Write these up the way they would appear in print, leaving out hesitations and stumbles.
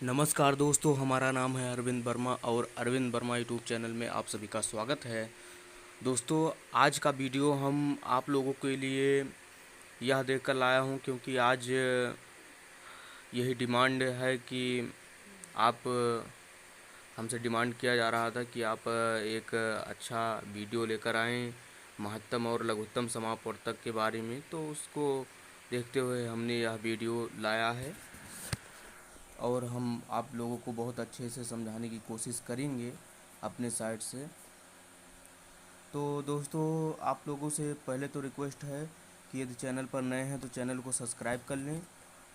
नमस्कार दोस्तों, हमारा नाम है अरविंद वर्मा और अरविंद वर्मा यूट्यूब चैनल में आप सभी का स्वागत है। दोस्तों, आज का वीडियो हम आप लोगों के लिए यह देखकर लाया हूं क्योंकि आज यही डिमांड है कि आप हमसे डिमांड किया जा रहा था कि आप एक अच्छा वीडियो लेकर आएँ महत्तम और लघुत्तम समापवर्तक के बारे में। तो उसको देखते हुए हमने यह वीडियो लाया है और हम आप लोगों को बहुत अच्छे से समझाने की कोशिश करेंगे अपने साइड से। तो दोस्तों, आप लोगों से पहले तो रिक्वेस्ट है कि यदि चैनल पर नए हैं तो चैनल को सब्सक्राइब कर लें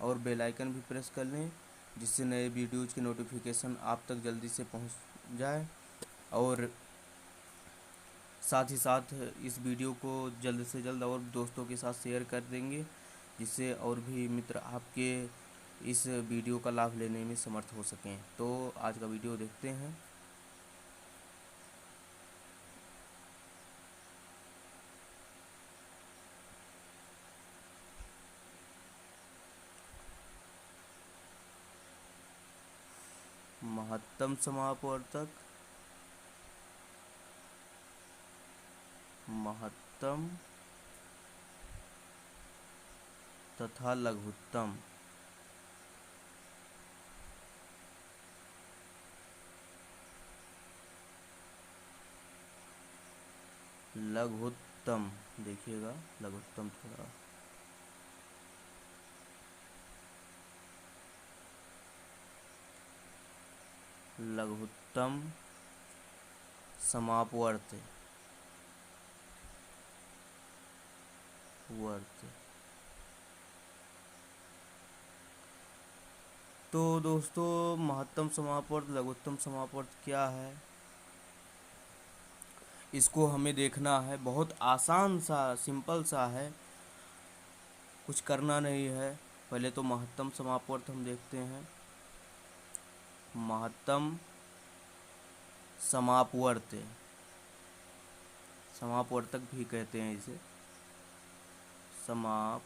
और बेल आइकन भी प्रेस कर लें, जिससे नए वीडियोज़ की नोटिफिकेशन आप तक जल्दी से पहुंच जाए। और साथ ही साथ इस वीडियो को जल्द से जल्द और दोस्तों के साथ शेयर कर देंगे, जिससे और भी मित्र आपके इस वीडियो का लाभ लेने में समर्थ हो सकें। तो आज का वीडियो देखते हैं। महत्तम समापवर्तक, महत्तम तथा लघुत्तम। लघुत्तम देखिएगा, लघुत्तम थोड़ा लघुत्तम समापवर्त वर्त। तो दोस्तों, महत्तम समापवर्त लघुत्तम समापवर्त क्या है, इसको हमें देखना है। बहुत आसान सा, सिंपल सा है, कुछ करना नहीं है। पहले तो महत्तम समापवर्त हम देखते हैं। महत्तम समापवर्त, समापवर्तक भी कहते हैं इसे, समापवर्तक।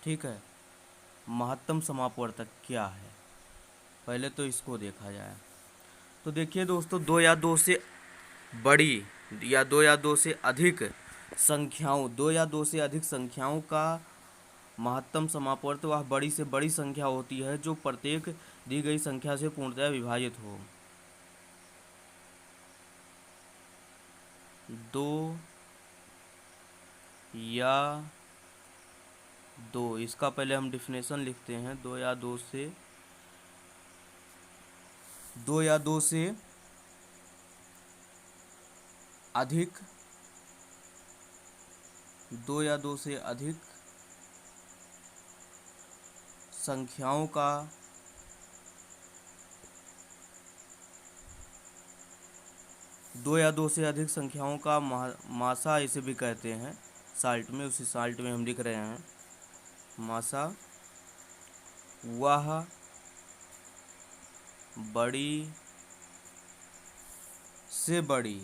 ठीक है, महत्तम समापवर्तक क्या है, पहले तो इसको देखा जाए। तो देखिए दोस्तों, दो या दो से बड़ी या दो या दो से अधिक संख्याओं, दो या दो से अधिक संख्याओं का महत्तम समापवर्त वह बड़ी से बड़ी संख्या होती है जो प्रत्येक दी गई संख्या से पूर्णतः विभाजित हो। दो या दो, इसका पहले हम डिफिनेशन लिखते हैं। दो या दो से, दो या दो से अधिक, दो या दो से अधिक संख्याओं का दो या दो से अधिक संख्याओं का मासा इसे भी कहते हैं। साल्ट में, उसी साल्ट में हम लिख रहे हैं मासा। वह बड़ी से बड़ी,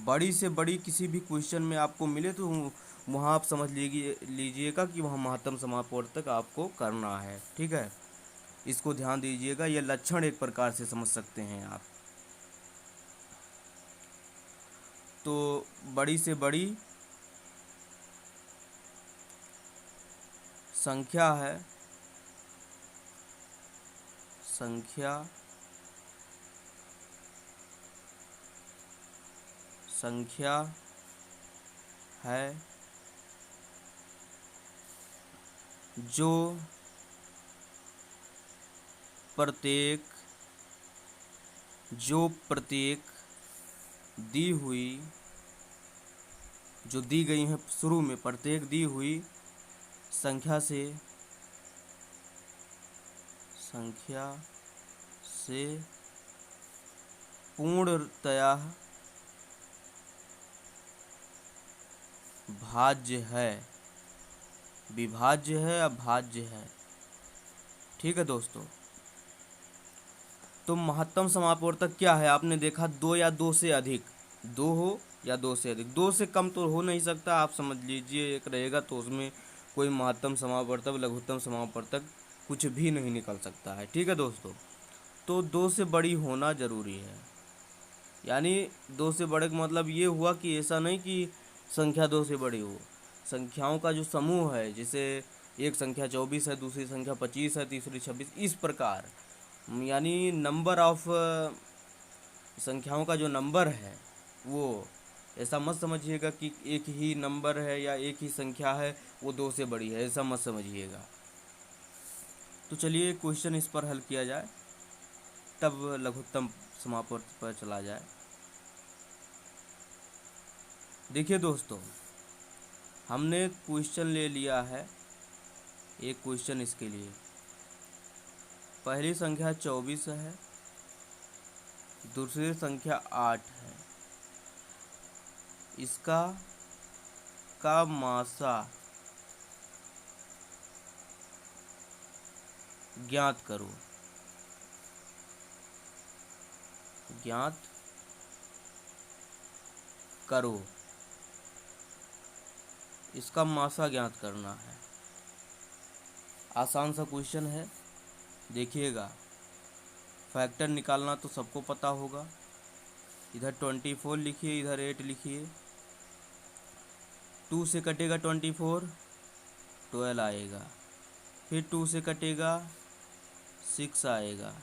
बड़ी से बड़ी किसी भी क्वेश्चन में आपको मिले तो वहाँ आप समझ लीजिएगा कि वहाँ महत्तम समापवर्तक आपको करना है। ठीक है, इसको ध्यान दीजिएगा, यह लक्षण एक प्रकार से समझ सकते हैं आप। तो बड़ी से बड़ी संख्या है, संख्या संख्या है जो प्रत्येक दी हुई जो दी गई हैं शुरू में, प्रत्येक दी हुई संख्या से पूर्णतया भाज्य है, विभाज्य है या भाज्य है। ठीक है दोस्तों, तो महत्तम समापवर्तक क्या है? आपने देखा दो या दो से अधिक, दो हो या दो से अधिक, दो से कम तो हो नहीं सकता, आप समझ लीजिए एक रहेगा तो उसमें कोई महत्तम समापवर्तक लघुत्तम समापवर्तक कुछ भी नहीं निकल सकता है। ठीक है दोस्तों, तो दो से बड़ी होना जरूरी है। यानी दो से बड़े का मतलब ये हुआ कि ऐसा नहीं कि संख्या दो से बड़ी हो, संख्याओं का जो समूह है, जैसे एक संख्या 24 है, दूसरी संख्या 25 है, तीसरी 26, इस प्रकार, यानी नंबर ऑफ संख्याओं का जो नंबर है वो ऐसा मत समझिएगा कि एक ही नंबर है या एक ही संख्या है वो दो से बड़ी है, ऐसा मत समझिएगा। तो चलिए क्वेश्चन इस पर हल किया जाए, तब लघुत्तम समापवर्तक पर चला जाए। देखिए दोस्तों, हमने क्वेश्चन ले लिया है, एक क्वेश्चन इसके लिए। पहली संख्या 24 है, दूसरी संख्या 8 है, इसका का मासा ज्ञात करो। ज्ञात करो, इसका मासा ज्ञात करना है। आसान सा क्वेश्चन है, देखिएगा। फैक्टर निकालना तो सबको पता होगा। इधर 24 लिखिए, इधर 8 लिखिए। 2 से कटेगा 24, 12 आएगा। फिर 2 से कटेगा 6 आएगा।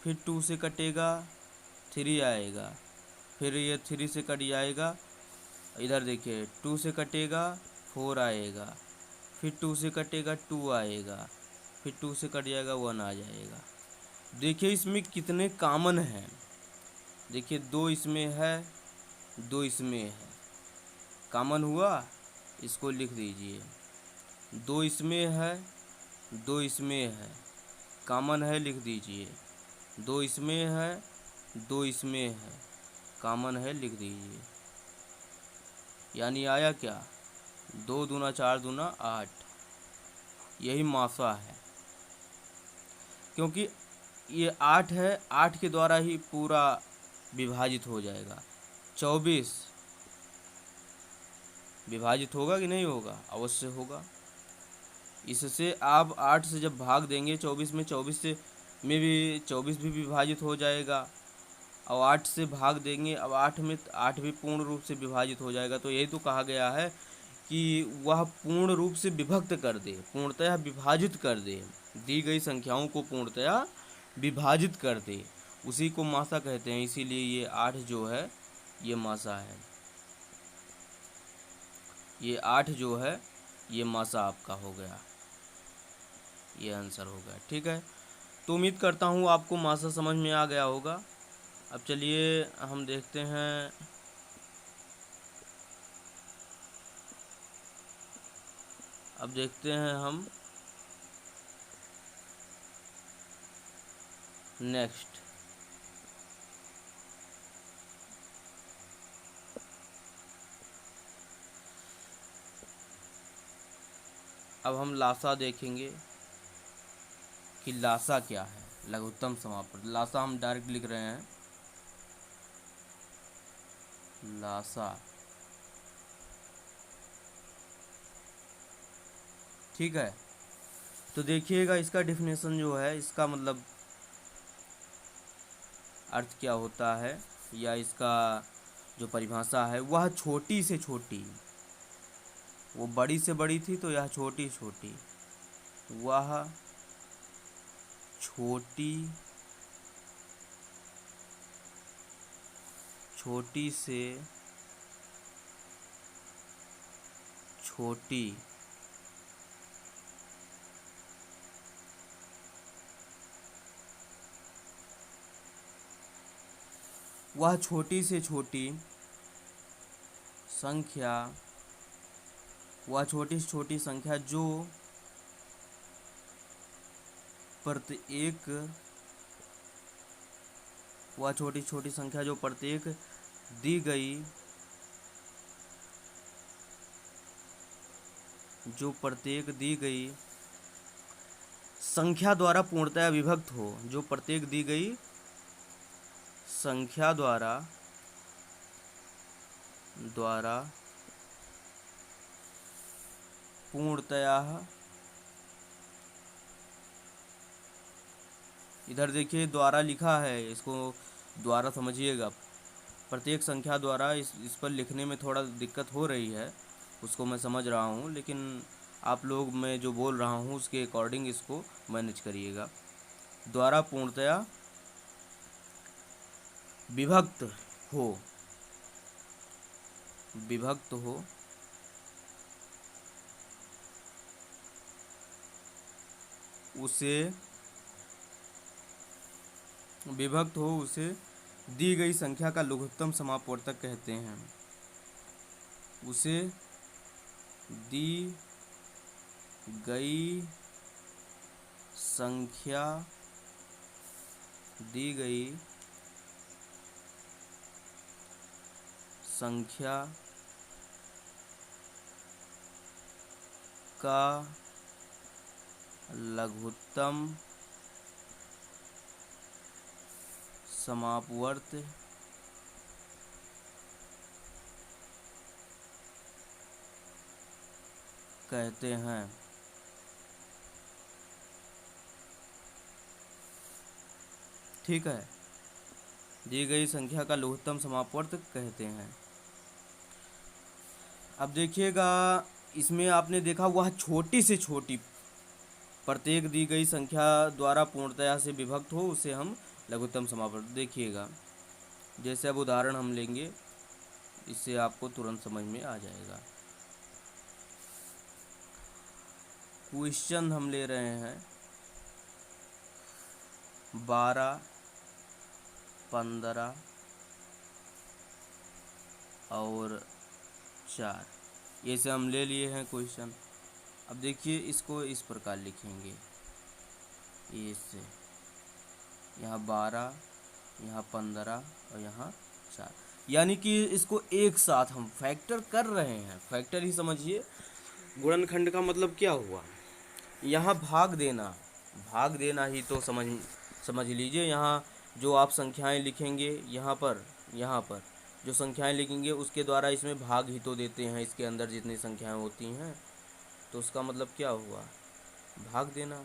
फिर 2 से कटेगा 3 आएगा। फिर ये 3 से कट जाएगा, इधर देखिए 2 से कटेगा 4 आएगा। फिर 2 से कटेगा 2 आएगा। फिर 2 से कट जाएगा 1 आ जाएगा। देखिए इसमें कितने कॉमन हैं। देखिए 2 इसमें है, 2 इसमें है, कॉमन हुआ, इसको लिख दीजिए। 2 इसमें है, 2 इसमें है, कॉमन है, लिख दीजिए। 2 इसमें है, 2 इसमें है, कॉमन है, लिख दीजिए। यानी आया क्या? 2 दूना 4 दूना 8, यही मासा है। क्योंकि ये 8 है, 8 के द्वारा ही पूरा विभाजित हो जाएगा। 24 विभाजित होगा कि नहीं होगा? अवश्य होगा। इससे आप 8 से जब भाग देंगे 24 में, 24 से में भी 24 भी विभाजित हो जाएगा। और 8 से भाग देंगे, अब 8 में 8 भी पूर्ण रूप से विभाजित हो जाएगा। तो यही तो कहा गया है कि वह पूर्ण रूप से विभक्त कर दे, पूर्णतया विभाजित कर दे, दी गई संख्याओं को पूर्णतया विभाजित कर दे, उसी को मासा कहते हैं। इसीलिए ये 8 जो है ये मासा है। ये 8 जो है ये मासा आपका हो गया, ये आंसर हो गया। ठीक है, तो उम्मीद करता हूँ आपको मासा समझ में आ गया होगा। अब चलिए हम देखते हैं अब देखते हैं हम नेक्स्ट। अब हम लासा देखेंगे कि लासा क्या है, लघुत्तम समापवर्तक। लासा हम डायरेक्ट लिख रहे हैं, लासा। ठीक है, तो देखिएगा इसका डेफिनेशन जो है, इसका मतलब अर्थ क्या होता है, या इसका जो परिभाषा है, वह छोटी से छोटी, वो बड़ी से बड़ी थी तो यह छोटी छोटी, वह छोटी छोटी से छोटी वह छोटी से छोटी संख्या, वह छोटी से छोटी संख्या जो प्रत्येक वह छोटी छोटी संख्या जो प्रत्येक दी गई संख्या द्वारा पूर्णतया विभक्त हो, जो प्रत्येक दी गई संख्या द्वारा पूर्णतया, इधर देखिए द्वारा लिखा है, इसको द्वारा समझिएगा। प्रत्येक संख्या द्वारा इस पर लिखने में थोड़ा दिक्कत हो रही है, उसको मैं समझ रहा हूँ, लेकिन आप लोग मैं जो बोल रहा हूँ उसके अकॉर्डिंग इसको मैनेज करिएगा। द्वारा पूर्णतया विभक्त हो उसे दी गई संख्या का लघुत्तम समापवर्तक कहते हैं। उसे दी गई संख्या का लघुत्तम समापवर्त कहते हैं। ठीक है, दी गई संख्या का लघुत्तम समापवर्त कहते हैं। अब देखिएगा, इसमें आपने देखा वह छोटी से छोटी प्रत्येक दी गई संख्या द्वारा पूर्णतया से विभक्त हो उसे हम लघुत्तम समापवर्त। देखिएगा, जैसे अब उदाहरण हम लेंगे, इससे आपको तुरंत समझ में आ जाएगा। क्वेश्चन हम ले रहे हैं 12, 15 और 4, ये से हम ले लिए हैं क्वेश्चन। अब देखिए, इसको इस प्रकार लिखेंगे, ये से यहाँ 12, यहाँ 15 और यहाँ 4, यानी कि इसको एक साथ हम फैक्टर कर रहे हैं। फैक्टर ही समझिए, गुणनखंड का मतलब क्या हुआ, यहाँ भाग देना ही तो समझ लीजिए। यहाँ जो आप संख्याएं लिखेंगे, यहाँ पर जो संख्याएं लिखेंगे उसके द्वारा इसमें भाग ही तो देते हैं, इसके अंदर जितनी संख्याएं होती हैं, तो उसका मतलब क्या हुआ, भाग देना।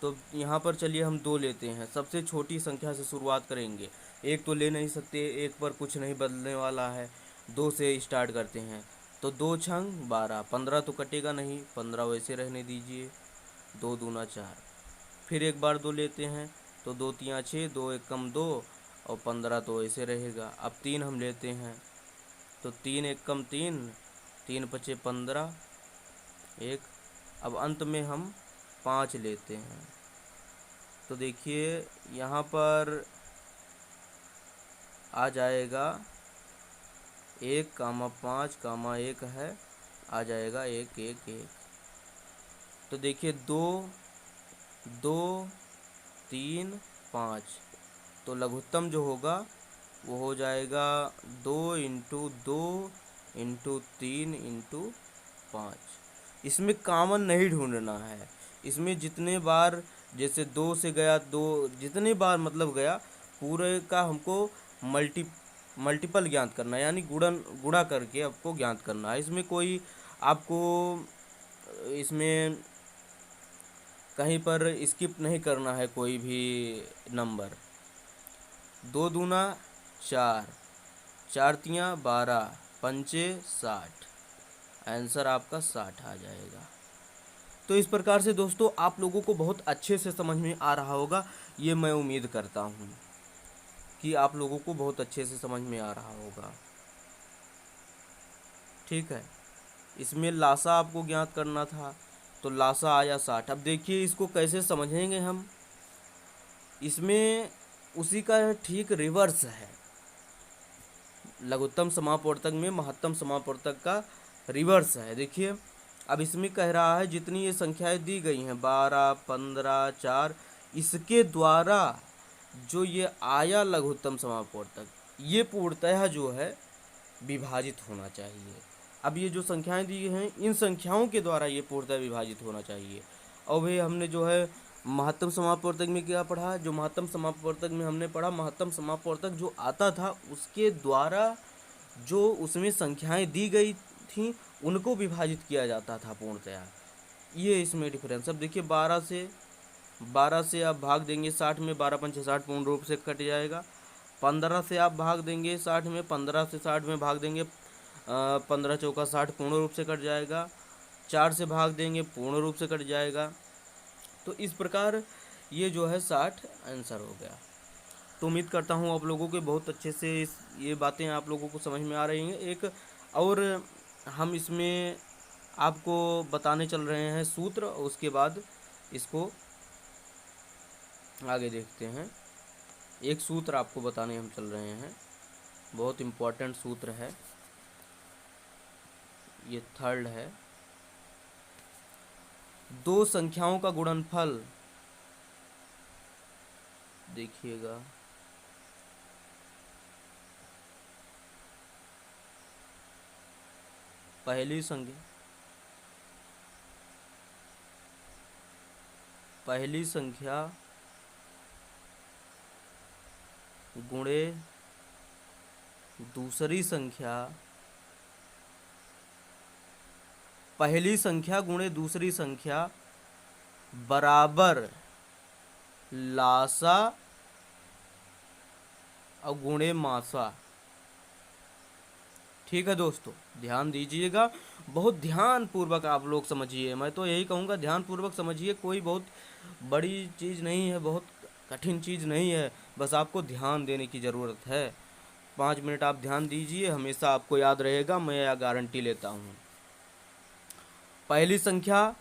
तो यहाँ पर चलिए हम 2 लेते हैं, सबसे छोटी संख्या से शुरुआत करेंगे। एक तो ले नहीं सकते, एक पर कुछ नहीं बदलने वाला है, 2 से स्टार्ट करते हैं। तो 2 छंग 12, 15 तो कटेगा नहीं, 15 वैसे रहने दीजिए, 2 दूना 4। फिर एक बार 2 लेते हैं, तो 2 तियाँ 6, 2 एकम 2 और 15 तो ऐसे रहेगा। अब 3 हम लेते हैं, तो 3 एकम 3, 3 पचे 15, 1। अब अंत में हम 5 लेते हैं, तो देखिए यहाँ पर आ जाएगा 1, 5, 1 है, आ जाएगा 1, 1, 1। तो देखिए 2, 2, 3, 5, तो लघुत्तम जो होगा वो हो जाएगा 2 × 2 × 3 × 5। इसमें कॉमन नहीं ढूंढना है, इसमें जितने बार, जैसे 2 से गया 2, जितने बार मतलब गया, पूरे का हमको मल्टीपल ज्ञात करना है, यानी गुणा करके आपको ज्ञात करना है। इसमें कोई आपको इसमें कहीं पर स्किप नहीं करना है कोई भी नंबर। 2 दूना 4, 4 तियाँ 12, पंचे 60, आंसर आपका 60 आ जाएगा। तो इस प्रकार से दोस्तों आप लोगों को बहुत अच्छे से समझ में आ रहा होगा, ये मैं उम्मीद करता हूँ कि आप लोगों को बहुत अच्छे से समझ में आ रहा होगा। ठीक है, इसमें लासा आपको ज्ञात करना था, तो लासा आया 60। अब देखिए इसको कैसे समझेंगे हम, इसमें उसी का ठीक रिवर्स है। लघुत्तम समापवर्तक में महत्तम समापवर्तक का रिवर्स है। देखिए अब इसमें कह रहा है जितनी ये संख्याएं दी गई हैं 12, 15, 4, इसके द्वारा जो ये आया लघुत्तम समापवर्तक ये पूर्णतः जो है विभाजित होना चाहिए। अब ये जो संख्याएं दी हैं इन संख्याओं के द्वारा ये पूर्णतः विभाजित होना चाहिए। और भाई हमने जो है महत्तम समापवर्तक में क्या पढ़ा, जो महत्तम समापवर्तक में हमने पढ़ा महत्तम समापवर्तक जो आता था उसके द्वारा जो उसमें संख्याएं दी गई थी उनको विभाजित किया जाता था पूर्णतया। ये इसमें डिफरेंस। अब देखिए 12 से आप भाग देंगे 60 में, 12 पंचे 60 पूर्ण रूप से कट जाएगा। 15 से आप भाग देंगे 60 में, 15 से 60 में भाग देंगे 15 चौका 60 पूर्ण रूप से कट जाएगा। 4 से भाग देंगे पूर्ण रूप से कट जाएगा। तो इस प्रकार ये जो है 60 आंसर हो गया। तो उम्मीद करता हूँ आप लोगों के बहुत अच्छे से ये बातें आप लोगों को समझ में आ रही हैं। एक और हम इसमें आपको बताने चल रहे हैं सूत्र, उसके बाद इसको आगे देखते हैं। एक सूत्र आपको बताने हम चल रहे हैं, बहुत इम्पोर्टेंट सूत्र है, ये थर्ड है। दो संख्याओं का गुणनफल देखिएगा, पहली संख्या गुणे दूसरी संख्या, पहली संख्या गुणे दूसरी संख्या बराबर लासा और गुणे मासा। ठीक है दोस्तों, ध्यान दीजिएगा, बहुत ध्यान पूर्वक आप लोग समझिए। मैं तो यही कहूँगा ध्यान पूर्वक समझिए, कोई बहुत बड़ी चीज़ नहीं है, बहुत कठिन चीज़ नहीं है, बस आपको ध्यान देने की ज़रूरत है। 5 मिनट आप ध्यान दीजिए, हमेशा आपको याद रहेगा, मैं यह गारंटी लेता हूँ। पहली संख्या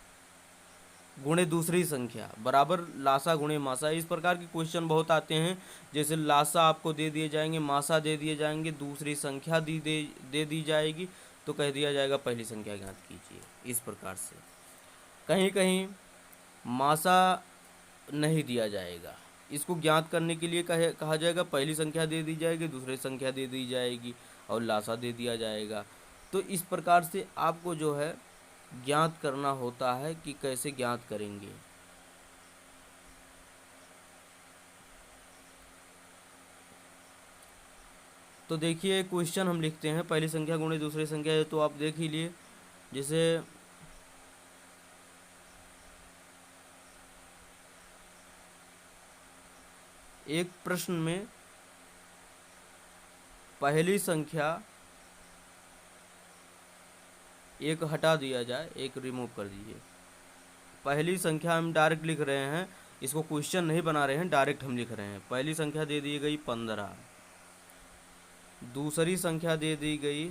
गुणे दूसरी संख्या बराबर लासा गुणे मासा। इस प्रकार के क्वेश्चन बहुत आते हैं, जैसे लासा आपको दे दिए जाएंगे, मासा दे दिए जाएंगे, दूसरी संख्या दे दी जाएगी, तो कह दिया जाएगा पहली संख्या ज्ञात कीजिए। इस प्रकार से कहीं कहीं मासा नहीं दिया जाएगा, इसको ज्ञात करने के लिए कहा जाएगा पहली संख्या दे दी जाएगी, दूसरी संख्या दे दी जाएगी और लासा दे दिया जाएगा। तो इस प्रकार से आपको जो है ज्ञात करना होता है कि कैसे ज्ञात करेंगे। तो देखिए क्वेश्चन हम लिखते हैं, पहली संख्या गुणे दूसरी संख्या है, तो आप देख ही लिए। जैसे एक प्रश्न में पहली संख्या एक हटा दिया जाए, एक रिमूव कर दीजिए। पहली संख्या हम डायरेक्ट लिख रहे हैं, इसको क्वेश्चन नहीं बना रहे हैं, डायरेक्ट हम लिख रहे हैं। पहली संख्या दे दी गई 15, दूसरी संख्या दे दी गई,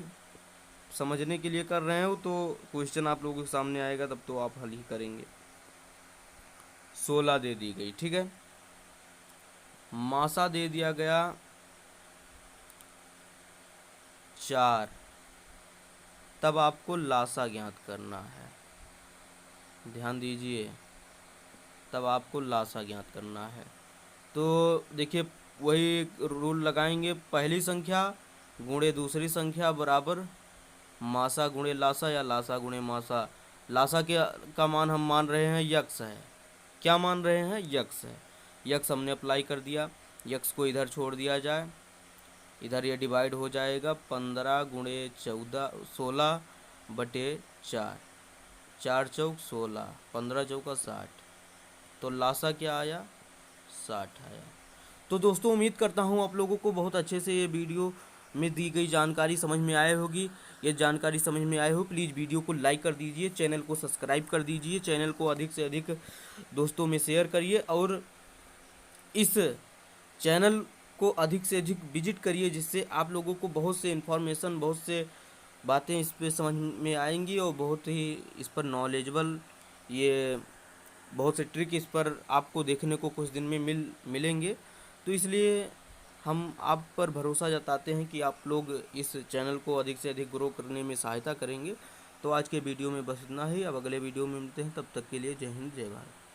समझने के लिए कर रहे हो तो क्वेश्चन आप लोगों के सामने आएगा तब तो आप हल ही करेंगे। 16 दे दी गई, ठीक है। मासा दे दिया गया 4, तब आपको लासा ज्ञात करना है, ध्यान दीजिए, तब आपको लासा ज्ञात करना है। तो देखिए वही रूल लगाएंगे, पहली संख्या गुणे दूसरी संख्या बराबर मासा गुणे लासा या लासा गुणे मासा। लासा के का मान हम मान रहे हैं यक्स है, क्या मान रहे हैं, यक्स है। यक्स हमने अप्लाई कर दिया, यक्स को इधर छोड़ दिया जाए, इधर ये डिवाइड हो जाएगा 15 गुणे 16 बटे 4, 4 चौक 16, 15 चौका 60, तो लासा क्या आया, 60 आया। तो दोस्तों उम्मीद करता हूँ आप लोगों को बहुत अच्छे से ये वीडियो में दी गई जानकारी समझ में आए होगी। ये जानकारी समझ में आए हो प्लीज़ वीडियो को लाइक कर दीजिए, चैनल को सब्सक्राइब कर दीजिए, चैनल को अधिक से अधिक दोस्तों में शेयर करिए और इस चैनल को अधिक से अधिक विजिट करिए, जिससे आप लोगों को बहुत से इन्फॉर्मेशन, बहुत से बातें इस पर समझ में आएंगी और बहुत ही इस पर नॉलेजेबल, ये बहुत से ट्रिक इस पर आपको देखने को कुछ दिन में मिलेंगे। तो इसलिए हम आप पर भरोसा जताते हैं कि आप लोग इस चैनल को अधिक से अधिक ग्रो करने में सहायता करेंगे। तो आज के वीडियो में बस इतना ही। अब अगले वीडियो में मिलते हैं, तब तक के लिए जय हिंद जय भारत।